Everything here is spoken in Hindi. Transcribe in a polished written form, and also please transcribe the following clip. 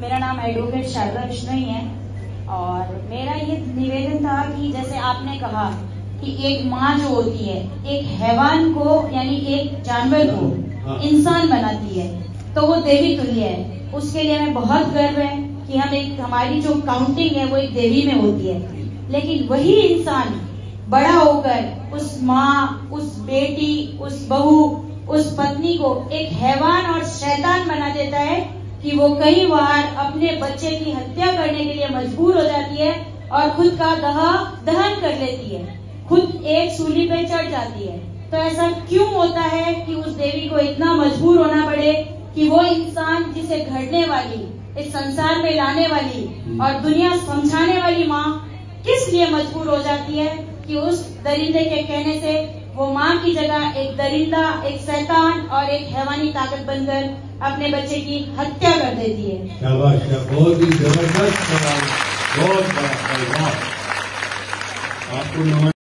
मेरा नाम एडवोकेट शारदा बिश्नोई है और मेरा ये निवेदन था कि जैसे आपने कहा कि एक माँ जो होती है एक हैवान को यानी एक जानवर को इंसान बनाती है तो वो देवी तुल्य है। उसके लिए हमें बहुत गर्व है कि हमारी जो काउंटिंग है वो एक देवी में होती है। लेकिन वही इंसान बड़ा होकर उस माँ, उस बेटी, उस बहू, उस पत्नी को एक हैवान और शैतान बना देता है कि वो कई बार अपने बच्चे की हत्या करने के लिए मजबूर हो जाती है और खुद का दहन कर लेती है, खुद एक सूली पे चढ़ जाती है। तो ऐसा क्यों होता है कि उस देवी को इतना मजबूर होना पड़े कि वो इंसान जिसे घड़ने वाली, इस संसार में लाने वाली और दुनिया समझाने वाली माँ किस लिए मजबूर हो जाती है कि उस दरिंदे के कहने से वो माँ की जगह एक दरिंदा, एक शैतान और एक हैवानी ताकत बनकर अपने बच्चे की हत्या कर देती है। शाबाश, बहुत ही जबरदस्त सवाल, बहुत बड़ा। आपको